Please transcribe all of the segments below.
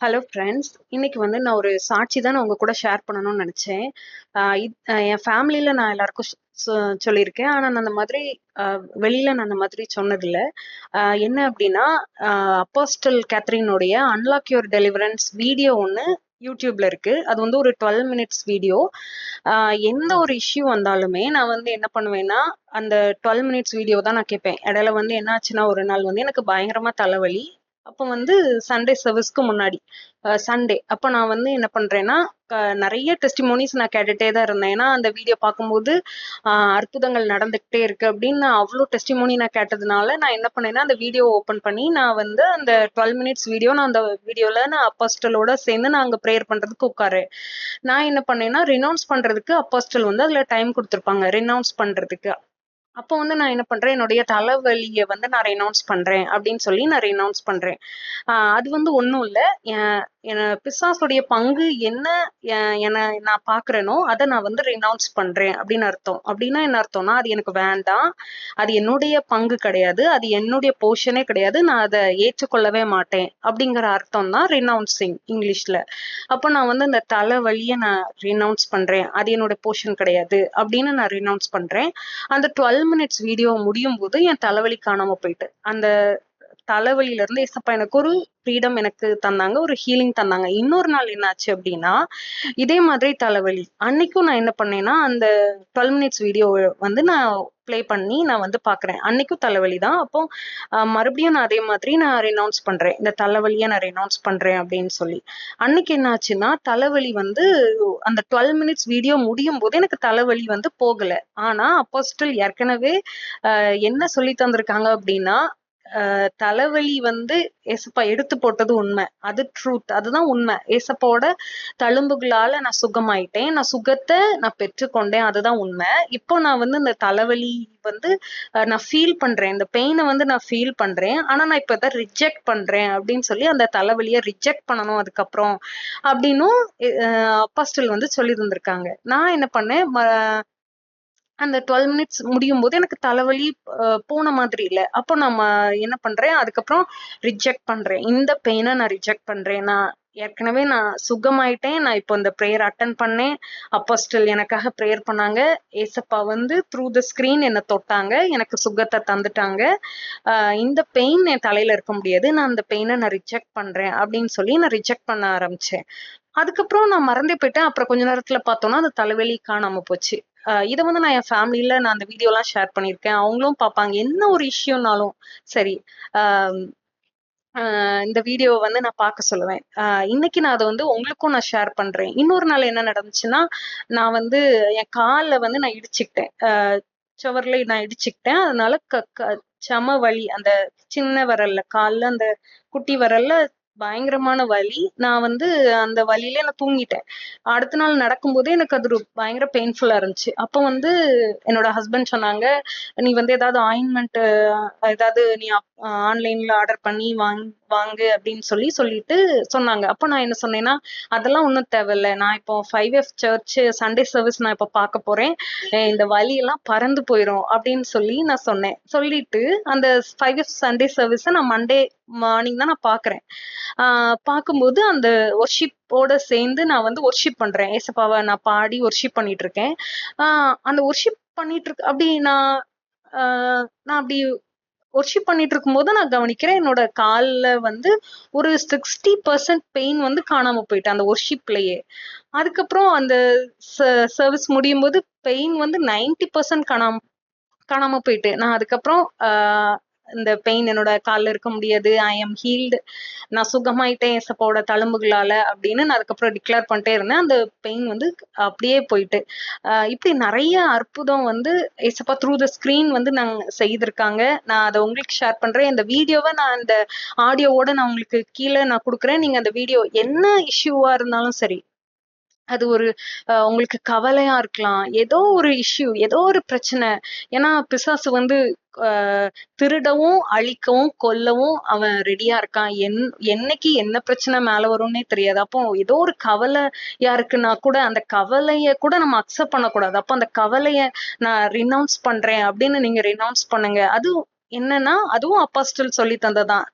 Hello friends. இன்னைக்கு வந்து நான் ஒரு சாட்சி தான் நான் உங்க கூட ஷேர் பண்ணணும்னு நினைச்சேன். என் ஃபேமிலியில நான் எல்லாருக்கும் சொல்லியிருக்கேன். ஆனா நான் அந்த மாதிரி வெளியில நான் அந்த மாதிரி சொன்னதில்ல. என்ன அப்படின்னா, அப்போஸ்டல் கேத்ரினுடைய அன்லாக் யுவர் டெலிவரன்ஸ் வீடியோ ஒன்று யூடியூப்ல இருக்கு. அது வந்து ஒரு 12 மினிட்ஸ் வீடியோ. எந்த ஒரு இஷ்யூ வந்தாலுமே நான் வந்து என்ன பண்ணுவேன்னா, அந்த 12 மினிட்ஸ் வீடியோ தான் நான் கேட்பேன். இடையில வந்து என்ன ஆச்சுன்னா, ஒரு நாள் வந்து எனக்கு பயங்கரமா தலைவலி. அப்போ வந்து சண்டே சர்வீஸ்க்கு முன்னாடி சண்டே அப்போ நான் வந்து என்ன பண்றேன்னா, நிறைய டெஸ்டிமோனிஸ் நான் கேட்டுட்டே தான் இருந்தேன். ஏன்னா அந்த வீடியோ பார்க்கும்போது அற்புதங்கள் நடந்துகிட்டே இருக்கு அப்படின்னு நான் அவ்வளோ டெஸ்டிமோனி நான் கேட்டதுனால நான் என்ன பண்ணேன்னா, அந்த வீடியோ ஓப்பன் பண்ணி நான் வந்து அந்த 12 மினிட்ஸ் வீடியோ நான் அந்த வீடியோல நான் அப்போஸ்டலோட சேர்ந்து நான் அங்க ப்ரேயர் பண்றதுக்கு உட்காரேன். நான் என்ன பண்ணேன்னா, ரினவுன்ஸ் பண்றதுக்கு அப்போஸ்டல் வந்து அதுல டைம் கொடுத்துருப்பாங்க ரினவுன்ஸ் பண்றதுக்கு. அப்போ வந்து நான் என்ன பண்றேன், என்னுடைய தலைவலியை வந்து நான் ரெனவுன்ஸ் பண்றேன் அப்படின்னு சொல்லி நான் ரெனவுன்ஸ் பண்றேன். அது வந்து ஒண்ணும் இல்ல. பிசாசுடைய பங்கு என்ன நான் பாக்குறேனோ அதை நான் வந்து ரெனவுன்ஸ் பண்றேன் அப்படின்னு அர்த்தம். அப்படின்னா என்ன அர்த்தம்னா, அது எனக்கு வேண்டாம், அது என்னுடைய பங்கு கிடையாது, அது என்னுடைய போர்ஷனே கிடையாது, நான் அதை ஏற்றுக்கொள்ளவே மாட்டேன் அப்படிங்கிற அர்த்தம் தான் ரினவுன்சிங் இங்கிலீஷ்ல. அப்போ நான் வந்து இந்த தலைவலியை நான் ரினவுன்ஸ் பண்றேன், அது என்னோட போர்ஷன் கிடையாது அப்படின்னு நான் ரினவுன்ஸ் பண்றேன். அந்த 12 மினிட்ஸ் வீடியோ முடியும் போது என் தலைவலி காணாம போயிட்டு, அந்த தலைவலியில இருந்து ஏசப்பா எனக்கு ஒரு ஃப்ரீடம் எனக்கு தந்தாங்க, ஒரு ஹீலிங் தந்தாங்க. இன்னொரு நாள் என்னாச்சு அப்படின்னா, இதே மாதிரி தலைவலி அன்னைக்கும் நான் என்ன பண்ணேன்னா, அந்த 12 மினிட்ஸ் வீடியோ வந்து நான் ப்ளே பண்ணி நான் வந்து பாக்குறேன். அன்னைக்கும் தலைவலி தான். அப்போ மறுபடியும் நான் அதே மாதிரி நான் ரெனவுன்ஸ் பண்றேன், இந்த தலைவலியை நான் ரெனவுன்ஸ் பண்றேன் அப்படின்னு சொல்லி. அன்னைக்கு என்ன ஆச்சுன்னா, தலைவலி வந்து அந்த 12 மினிட்ஸ் வீடியோ முடியும் போது எனக்கு தலைவலி வந்து போகல. ஆனா அப்போஸ்டல் ஏற்கனவே என்ன சொல்லி தந்திருக்காங்க அப்படின்னா, தலைவலி வந்து ஏசப்பா எடுத்து போட்டது உண்மை, அது ட்ரூத், அதுதான் உண்மை. ஏசப்பாவோட தழும்புகளால நான் சுகமாயிட்டேன், நான் சுகத்தை நான் பெற்றுக்கொண்டேன், அதுதான் உண்மை. இப்போ நான் வந்து இந்த தலைவலி வந்து நான் ஃபீல் பண்றேன், இந்த பெயினை வந்து நான் ஃபீல் பண்றேன். ஆனா நான் இப்ப இதை ரிஜெக்ட் பண்றேன் அப்படின்னு சொல்லி அந்த தலைவலியை ரிஜெக்ட் பண்ணணும் அதுக்கப்புறம் அப்படின்னும் அப்போஸ்டல் வந்து சொல்லி இருந்திருக்காங்க. நான் என்ன பண்ணேன், அந்த 12 மினிட்ஸ் முடியும் போது எனக்கு தலைவலி போன மாதிரி இல்ல. அப்போ நம்ம என்ன பண்றேன், அதுக்கப்புறம் ரிஜெக்ட் பண்றேன், இந்த பெயினை நான் ரிஜெக்ட் பண்றேன். நான் ஏற்கனவே நான் சுகமாயிட்டேன், நான் இப்போ இந்த ப்ரேயர் அட்டன் பண்ணேன், அப்போஸ்டல் எனக்காக ப்ரேயர் பண்ணாங்க, ஏசப்பா வந்து த்ரூ த ஸ்கிரீன் என்னை தொட்டாங்க, எனக்கு சுகத்தை தந்துட்டாங்க. இந்த பெயின் என் தலையில இருக்க முடியாது, நான் அந்த பெயினை நான் ரிஜெக்ட் பண்றேன் அப்படின்னு சொல்லி நான் ரிஜெக்ட் பண்ண ஆரம்பிச்சேன். அதுக்கப்புறம் நான் மறந்தே போயிட்டேன். அப்புறம் கொஞ்ச நேரத்துல பார்த்தோம்னா அந்த தலைவலி காணாம போச்சு. இத வந்து நான் என் ஃபேமிலில நான் அந்த வீடியோலாம் ஷேர் பண்ணியிருக்கேன். அவங்களும் பார்ப்பாங்க. என்ன ஒரு இஷ்யூனாலும் சரி. அ இந்த வீடியோவ வந்து நான் பார்க்க சொல்லுவேன். இன்னைக்கு நான் அத வந்து உங்களுக்கும் நான் ஷேர் பண்றேன். இன்னொரு நாள் என்ன நடந்துச்சுன்னா, நான் வந்து என் கால்ல வந்து நான் இடிச்சுக்கிட்டேன். சுவர்ல நான் இடிச்சுக்கிட்டேன். அதனால க க செம வலி. அந்த சின்ன விரல்ல, கால்ல அந்த குட்டி விரல்ல பயங்கரமான வலி. நான் வந்து அந்த வலியில நான் தூங்கிட்டேன். அடுத்த நாள் நடக்கும்போதே எனக்கு அது ஒரு பயங்கர பெயின்ஃபுல்லா இருந்துச்சு. அப்போ வந்து என்னோட ஹஸ்பண்ட் சொன்னாங்க, "நீ வந்து ஏதாவது ஆயின்மெண்ட் ஏதாவது நீ ஆன்லைன்ல ஆர்டர் பண்ணி வாங்கு" அப்படின்னு சொல்லிட்டு சொன்னாங்க. அப்போ நான் என்ன சொன்னேன்னா, "அதெல்லாம் ஒண்ணும் தேவையில்ல. நான் இப்போ 5F சர்ச் சண்டே சர்வீஸ் நான் இப்போ பார்க்க போறேன். இந்த வலி எல்லாம் பறந்து போயிரும்" அப்படின்னு சொல்லி நான் சொன்னேன். சொல்லிட்டு அந்த 5F சண்டே சர்வீஸ நான் மண்டே மார்னிங் தான் நான் பார்க்குறேன். பார்க்கும்போது அந்த வொர்ஷிப்போட சேர்ந்து நான் வந்து வொர்ஷிப் பண்றேன். ஏசப்பாவ நான் பாடி வொர்ஷிப் பண்ணிட்டு இருக்கேன். அந்த வொர்ஷிப் பண்ணிட்டு இருக்க அப்படி ஆ நான் அப்படி வொர்ஷிப் பண்ணிட்டு இருக்கும்போது நான் கவனிக்கிறேன், என்னோட கால்ல வந்து ஒரு 60% பெயின் வந்து காணாம போயிட்டு அந்த வொர்ஷிப்லயே. அதுக்கப்புறம் அந்த சர்வீஸ் முடியும்போது பெயின் வந்து 90% காணாம போயிட்டு. நான் அதுக்கப்புறம் இந்த பெயின் என்னோட கால்ல இருக்க முடியாது. ஐ அம் ஹீல்டு. நான் சுகமாயிட்டேன் ஏசப்பாவோட தழும்புகளால அப்படின்னு நான் அதுக்கப்புறம் டிக்ளேர் பண்ணிட்டே இருந்தேன். அந்த பெயின் வந்து அப்படியே போயிட்டு. இப்படி நிறைய அற்புதம் வந்து ஏசப்பா த்ரூ த ஸ்கிரீன் வந்து செய்திருக்காங்க. நான் அதை உங்களுக்கு ஷேர் பண்றேன். இந்த வீடியோவை நான் இந்த ஆடியோவோட நான் உங்களுக்கு கீழே நான் கொடுக்குறேன். நீங்க அந்த வீடியோ என்ன இஷ்யூவா இருந்தாலும் சரி, அது ஒரு உங்களுக்கு கவலையா இருக்கலாம், ஏதோ ஒரு இஷ்யூ, ஏதோ ஒரு பிரச்சனை. ஏன்னா பிசாசு வந்து திருடவும் அழிக்கவும் கொல்லவும் அவன் ரெடியா இருக்கான். என்னைக்கு என்ன பிரச்சனை மேல வரும்னே தெரியாது. அப்போ ஏதோ ஒரு கவலையா இருக்குன்னா கூட அந்த கவலைய கூட நம்ம அக்செப்ட் பண்ணக்கூடாது. அப்போ அந்த கவலைய நான் ரினவுன்ஸ் பண்றேன் அப்படின்னு நீங்க ரினவுன்ஸ் பண்ணுங்க. அது என்னன்னா அதுவும் அப்போஸ்தல் சொல்லி தந்ததான்.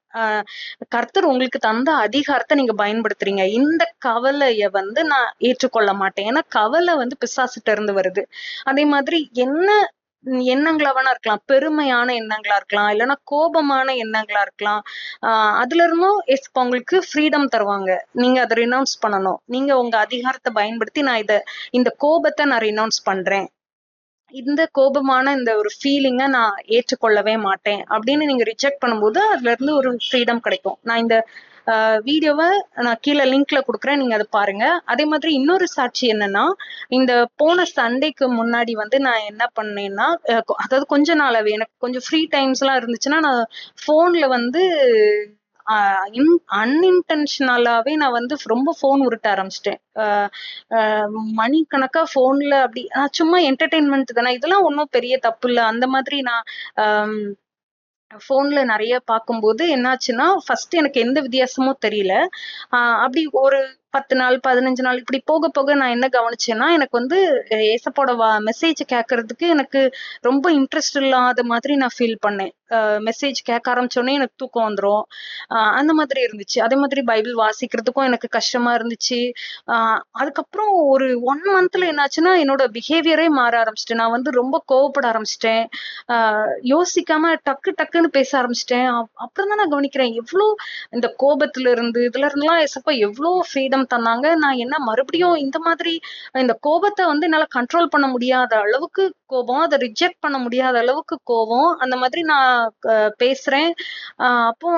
கர்த்தர் உங்களுக்கு தந்த அதிகாரத்தை நீங்க பயன்படுத்துறீங்க. இந்த கவலைய வந்து நான் ஏற்றுக்கொள்ள மாட்டேன். ஏன்னா கவலை வந்து பிசாசுட்ட இருந்து வருது. அதே மாதிரி என்ன எண்ணங்களா வேணா இருக்கலாம். பெருமையான எண்ணங்களா இருக்கலாம். இல்லன்னா கோபமான எண்ணங்களா இருக்கலாம். அதுல இருந்தும் இப்ப உங்களுக்கு ஃப்ரீடம் தருவாங்க. நீங்க அத ரினவுன்ஸ் பண்ணணும். நீங்க உங்க அதிகாரத்த பயன்படுத்தி இந்த கோபத்த நான் ரினவுன்ஸ் பண்றேன். இந்த கோபமான இந்த ஒரு ஃபீலிங்க நான் ஏற்றுக்கொள்ளவே மாட்டேன் அப்படின்னு நீங்க ரிஜெக்ட் பண்ணும்போது அதுல இருந்து ஒரு ஃப்ரீடம் கிடைக்கும். நான் இந்த வீடியோவ நான் கீழே லிங்க்ல குடுக்குறேன். நீங்க அத பாருங்க. அதே மாதிரி இன்னொரு சாட்சி என்னன்னா, இந்த போன சண்டேக்கு முன்னாடி வந்து நான் என்ன பண்ணேன்னா, அதாவது கொஞ்ச நாளாவே எனக்கு கொஞ்சம் ஃப்ரீ டைம்ஸ்லாம் இருந்துச்சுன்னா, நான் ஃபோன்ல வந்து அ அன்இன்டென்ஷனலாவே நான் வந்து ரொம்ப ஃபோன் உருட்ட ஆரம்பிச்சுட்டேன். மணிக்கணக்கா ஃபோன்ல அப்படி சும்மா என்டர்டெயின்மென்ட் தானே. இதெல்லாம் ஒண்ணும் பெரிய தப்பு இல்ல. அந்த மாதிரி நான் அம் ஃபோன்ல நெறைய பார்க்கும்போது என்னாச்சுன்னா, ஃபர்ஸ்ட் எனக்கு எந்த வித்தியாசமும் தெரியல. அப்படி ஒரு 10 நாள், 15 நாள் இப்படி போக போக நான் என்ன கவனிச்சேன்னா, எனக்கு வந்து ஏசப்பாவோட மெசேஜ் கேட்கறதுக்கு எனக்கு ரொம்ப இன்ட்ரெஸ்ட் இல்லாத மாதிரி நான் ஃபீல் பண்ணேன். மெசேஜ் கேட்க ஆரம்பிச்சோனே எனக்கு தூக்கம் வந்துரும். அந்த மாதிரி இருந்துச்சு. அதே மாதிரி பைபிள் வாசிக்கிறதுக்கும் எனக்கு கஷ்டமா இருந்துச்சு. அ அதுக்கப்புறம் ஒரு 1 மந்த்ல என்னாச்சுன்னா, என்னோட பிஹேவியரே மாற ஆரம்பிச்சுட்டு. நான் வந்து ரொம்ப கோவப்பட ஆரம்பிச்சுட்டேன். அ யோசிக்காம டக்கு டக்குன்னு பேச ஆரம்பிச்சுட்டேன். அப்புறம் தான் நான் கவனிக்கிறேன், இந்த கோபத்துல இருந்து இதுல இருந்துலாம் ஏசப்பா எவ்ளோ ஃப்ரீடம் தந்தாங்க. நான் என்ன மறுபடியும் இந்த மாதிரி இந்த கோபத்த வந்து என்னால கண்ட்ரோல் பண்ண முடியாத அளவுக்கு கோபம். அத ரிஜெக்ட் பண்ண முடியாத அளவுக்கு கோவம். அந்த மாதிரி நான் பேசுறேன். அப்போ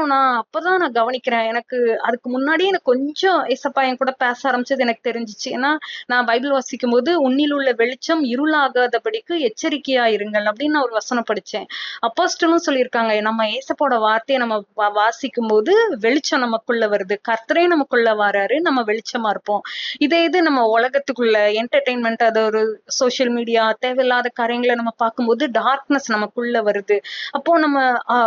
அப்பதான் நான் கவனிக்கிறேன். எனக்கு அதுக்கு முன்னாடியே எனக்கு கொஞ்சம் ஏசப்பா என் கூட பேச ஆரம்பிச்சது எனக்கு தெரிஞ்சுச்சு. ஏன்னா, நான் பைபிள் வாசிக்கும்போது, "உன்னில் உள்ள வெளிச்சம் இருளாகாதபடிக்கு எச்சரிக்கையா இருங்கள்" அப்படின்னு நான் ஒரு வசனம் படிச்சேன். அப்போஸ்தலனும் சொல்லியிருக்காங்க. நம்ம ஏசப்பாவோட வார்த்தைய நம்ம வாசிக்கும்போது வெளிச்சம் நமக்குள்ள வருது. கர்த்தரே நமக்குள்ள வராரு. நம்ம வெளிச்சமா இருப்போம். இதே இது நம்ம உலகத்துக்குள்ள என்டர்டெயின்மென்ட் அது ஒரு சோசியல் மீடியா தேவையில்லாத காரியங்கள நம்ம பார்க்கும்போது டார்க்னஸ் நமக்குள்ள வருது. அப்போ நம்ம அ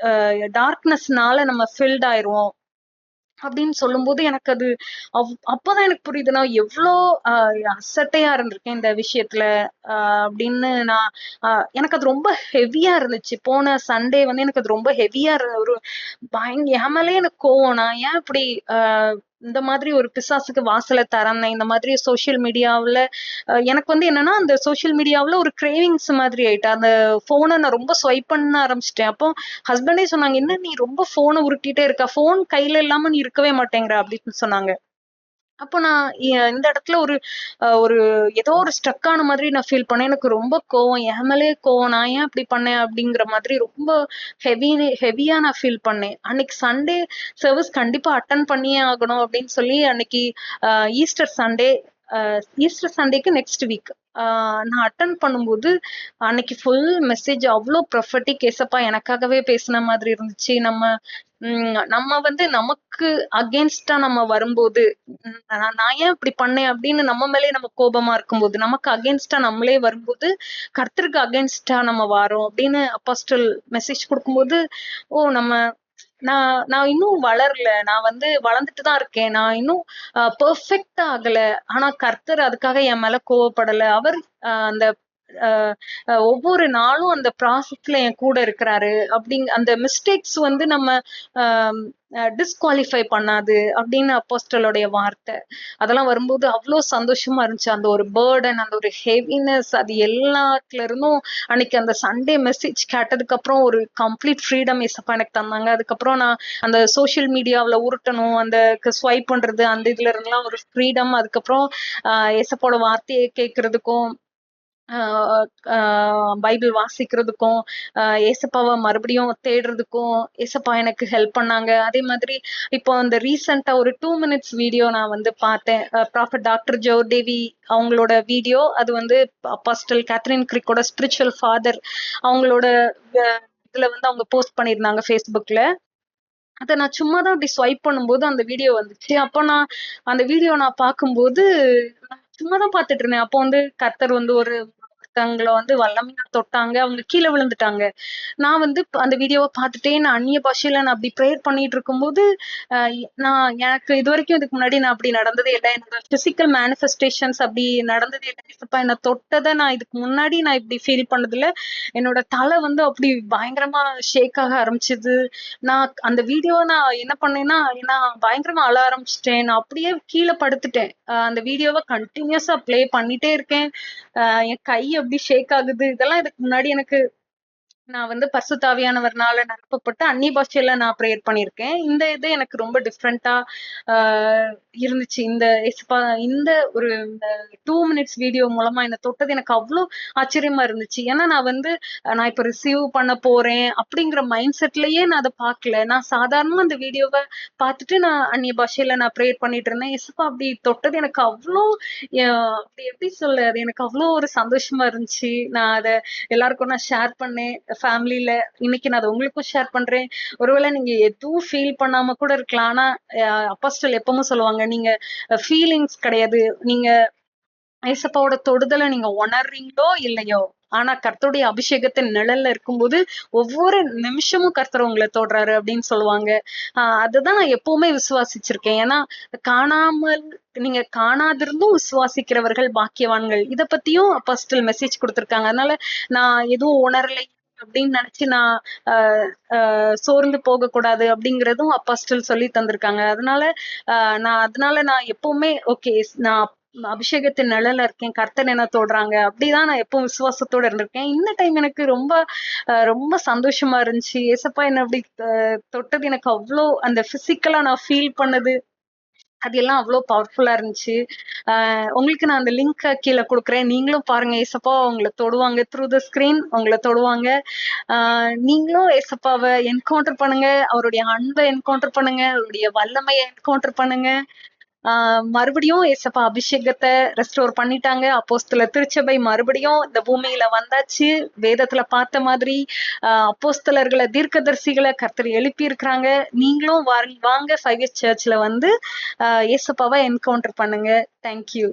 அ டார்க்னஸ்னால நம்ம ஃபில்ட் ஆயிருவோம். அப்படின்னு சொல்லும்போது எனக்கு அது அப்பதான் எனக்கு புரியுது. நான் எவ்ளோ அ அசட்டையா இருந்திருக்கேன் இந்த விஷயத்துல. அப்படின்னு நான் அ எனக்கு அது ரொம்ப ஹெவியா இருந்துச்சு. போன சண்டே வந்து எனக்கு அது ரொம்ப ஹெவியா ஒரு என் மேலயே எனக்கு கோவம். நான் ஏன் இப்படி அ இந்த மாதிரி ஒரு பிசாசுக்கு வாசல திறந்தேன். இந்த மாதிரி சோசியல் மீடியாவுல எனக்கு வந்து என்னன்னா, அந்த சோசியல் மீடியாவுல ஒரு கிரேவிங்ஸ் மாதிரி ஆயிட்டேன். அந்த ஃபோன நான் ரொம்ப ஸ்வைப் பண்ண ஆரம்பிச்சுட்டேன். அப்போ ஹஸ்பண்டே சொன்னாங்க, "என்ன நீ ரொம்ப ஃபோன உருட்டிட்டே இருக்க. ஃபோன் கையில இல்லாம நீ இருக்கவே மாட்டேங்கிற" அப்படின்னு சொன்னாங்க. அப்போ நான் இந்த இடத்துல ஒரு ஏதோ ஒரு ஸ்ட்ரக் ஆன மாதிரி நான் ஃபீல் பண்ணேன். எனக்கு ரொம்ப கோவம். என் மேலயே கோவம். நான் ஏன் இப்படி பண்ணேன்? அப்படிங்கிற மாதிரி ரொம்ப ஹெவியா நான் ஃபீல் பண்ணேன். அன்னைக்கு சண்டே சர்விஸ் கண்டிப்பா அட்டெண்ட் பண்ணியே ஆகணும் அப்படின்னு சொல்லி அன்னைக்கு அ ஈஸ்டர் சண்டே அ ஈஸ்டர் சண்டேக்கு நெக்ஸ்ட் வீக் நான் அட்டெண்ட் பண்ணும்போது, அன்னைக்கு ஃபுல் மெசேஜ் அவ்ளோ ப்ரொஃபெட்டிக் ஏசப்பா எனக்காகவே பேசின மாதிரி இருந்துச்சு. நம்ம வந்து நமக்கு அகெயின்ஸ்ட்டா நம்ம வரும்போது, நான் ஏன் இப்படி பண்ணேன் அப்படின்னு நம்ம மேலயே நம்ம கோபமா இருக்கும்போது, நமக்கு அகெயின்ஸ்ட்டா நம்மளே வரும்போது, கர்த்தருக்கு அகெயின்ஸ்ட்டா நம்ம வாரோம் அப்படின்னு அப்போஸ்டல் மெசேஜ் குடுக்கும்போது, ஓ! நான் நான் இன்னும் வளரல. நான் வந்து வளர்ந்துட்டு தான் இருக்கேன். நான் இன்னும் பெர்ஃபெக்ட்டா ஆகல. ஆனா கர்த்தர் அதுக்காக என் மேல கோவப்படல. அவர் அந்த அ ஒவ்வொரு நாளும் அந்த ப்ராசஸ்ல என் கூட இருக்கிறாரு. அந்த மிஸ்டேக்ஸ் வந்து நம்ம அ டிஸ்குவாலிஃபை பண்ணாது அப்படின்னு அப்போஸ்தலருடைய வார்த்தை. அதெல்லாம் வரும்போது அவ்ளோ சந்தோஷமா இருந்துச்சு. அந்த ஒரு பர்டன், அந்த ஒரு ஹெவினஸ் அது எல்லாத்துல இருந்தும் அன்னைக்கு அந்த சண்டே மெசேஜ் கேட்டதுக்கு அப்புறம் ஒரு கம்ப்ளீட் ஃப்ரீடம் ஏசப்பா எனக்கு தந்தாங்க. அதுக்கப்புறம் நான் அந்த சோசியல் மீடியாவுல உருட்டணும், அந்த ஸ்வைப் பண்றது அந்த இதுல இருந்துலாம் ஒரு ஃப்ரீடம். அதுக்கப்புறம் ஏசப்பாவோட வார்த்தைய கேட்கறதுக்கும் ஆ ஆ பைபிள் வாசிக்கிறதுக்கும், ஏசப்பாவ மறுபடியும் தேடுறதுக்கும், ஏசப்பா எனக்கு ஹெல்ப் பண்ணாங்க. அதே மாதிரி இப்போ அந்த ரீசென்ட்டா ஒரு 2 மினிட்ஸ் வீடியோ நான் வந்து பார்த்தேன். ப்ராஃபட் டாக்டர் ஜோர்டேவி அவங்களோட வீடியோ. அது வந்து அப்பாஸ்டல் கேத்ரின் கிரிக்கோட ஸ்பிரிச்சுவல் ஃபாதர் அவங்களோட அ இதுல வந்து அவங்க போஸ்ட் பண்ணியிருந்தாங்க Facebookல. அத நான் சும்மா தான் அப்படி ஸ்வைப் பண்ணும்போது அந்த வீடியோ வந்துச்சு. அப்போ அந்த வீடியோ நான் பார்க்கும்போது, நான் சும்மா தான் பார்த்துட்டு இருந்தேன். அப்போ வந்து கர்த்தர் வந்து ஒரு ஒருத்தவங்கள வந்து வல்லமையா தொட்டாங்க. அவங்க கீழ விழுந்துட்டாங்க. நான் வந்து அந்த வீடியோவ பார்த்துட்டே நான் அந்நிய பாஷையில நான் அப்படி ப்ரேயர் பண்ணிட்டு இருக்கும்போது, அ நான் எனக்கு இதுவரைக்கும் இதுக்கு முன்னாடி நான் அப்படி நடந்ததே இல்ல. என்னோட பிசிக்கல் மேனிஃபெஸ்டேஷன்ஸ் அப்படி நடந்ததே இல்ல. ஏசப்பா என்ன தொட்டத நான் இதுக்கு முன்னாடி நான் இப்படி ஃபீல் பண்ணதில்ல. என்னோட தலை வந்து அப்படி பயங்கரமா ஷேக் ஆக ஆரம்பிச்சது. நான் அந்த வீடியோவ நான் என்ன பண்ணேன்னா, நான் பயங்கரமா அழ ஆரம்பிச்சுட்டேன். நான் அப்படியே கீழ படுத்துட்டேன். அந்த வீடியோவ கன்டினியூஸா ப்ளே பண்ணிட்டே இருக்கேன். என் கை அப்படி ஷேக் ஆகுது. இதெல்லாம் இதுக்கு முன்னாடி எனக்கு நான் வந்து பரிசுத்த ஆவியானவர்னால நிரப்பப்பட்டு அந்நிய பாஷையில நான் பிரேயர் பண்ணியிருக்கேன். இந்த இது எனக்கு ரொம்ப டிஃபரெண்ட்டா ஆ இருந்துச்சு. இந்த ஏசப்பா இந்த ஒரு 2 மினிட்ஸ் வீடியோ மூலமா என்ன தொட்டது எனக்கு அவ்ளோ ஆச்சரியமா இருந்துச்சு. ஏன்னா நான் வந்து நான் இப்ப ரிசீவ் பண்ண போறேன் அப்படிங்கிற மைண்ட் செட்லயே நான் அத பார்க்கல. நான் சாதாரணமா அந்த வீடியோவ பார்த்துட்டு நான் அந்நிய பாஷையில நான் பிரேயர் பண்ணிட்டு இருந்தேன். ஏசப்பா அப்படி தொட்டது எனக்கு அவ்ளோ அப்படி எப்படி சொல்ல? அது எனக்கு அவ்ளோ ஒரு சந்தோஷமா இருந்துச்சு. நான் அத எல்லாருக்கும் நான் ஷேர் பண்ணேன். ஃபேமிலில இன்னைக்கு நான் அத உங்களுக்கும் ஷேர் பண்றேன். ஒருவேளை நீங்க எதுவும் ஃபீல் பண்ணாம கூட இருக்கலாம். ஆனா அப்போஸ்தலர் எப்பவும் சொல்லுவாங்க, நீங்க ஃபீலிங்ஸ் கிடையாது. நீங்க ஏசப்பாவோட தொடுதல நீங்க உணர்றீங்களோ இல்லையோ, ஆனா கர்த்தருடைய அபிஷேகத்தின் நிழல்ல இருக்கும்போது, ஒவ்வொரு நிமிஷமும் கர்த்தர் உங்கள தொடுறாரு அப்படின்னு சொல்லுவாங்க. அதுதான் நான் எப்பவுமே விசுவாசிச்சிருக்கேன். ஏன்னா, காணாமல் நீங்க காணாதிருந்தும் விசுவாசிக்கிறவர்கள் பாக்கியவான்கள். இத பத்தியும் அப்போஸ்தலர் மெசேஜ் குடுத்திருக்காங்க. அதனால நான் எதுவும் உணரலை அப்படின்னு நினைச்சு நான் அ அ சோர்ந்து போகக்கூடாது அப்படிங்கிறதும் அப்போஸ்தலர் சொல்லி தந்திருக்காங்க. அதனால நான் எப்பவுமே ஓகே நான் அபிஷேகத்தின் நிழல்ல இருக்கேன். கர்த்தர் என்ன தொடுறாங்க. அப்படிதான் நான் எப்பவும் விசுவாசத்தோட இருந்திருக்கேன். இந்த டைம் எனக்கு ரொம்ப சந்தோஷமா இருந்துச்சு. ஏசப்பா என்ன அப்படி தொட்டது எனக்கு அவ்ளோ அந்த பிசிக்கலா நான் ஃபீல் பண்ணது அது எல்லாம் அவ்ளோ பவர்ஃபுல்லா இருந்துச்சு. உங்களுக்கு நான் அந்த லிங்க்க கீழ குடுக்குறேன். நீங்களும் பாருங்க. ஏசப்பா உங்கள தொடுவாங்க. த்ரூ த ஸ்கிரீன் உங்கள தொடுவாங்க. ஆ நீங்களும் ஏசப்பாவ என்கவுண்டர் பண்ணுங்க. அவருடைய அன்ப என்கவுண்டர் பண்ணுங்க. அவருடைய வல்லமைய என்கவுண்டர் பண்ணுங்க. மறுபடியும் ஏசப்பா அபிஷேகத்த ரெஸ்டோர் பண்ணிட்டாங்க. அப்போஸ்தலர் திருச்சபை மறுபடியும் இந்த பூமியில வந்தாச்சு. வேதத்துல பார்த்த மாதிரி அப்போஸ்தலர்கள, தீர்க்கதரிசிகள கர்த்தர் எழுப்பி இருக்கிறாங்க. நீங்களும் வாங்க 5S சர்ச்ல வந்து ஏசப்பாவ என்கவுண்டர் பண்ணுங்க. Thank you.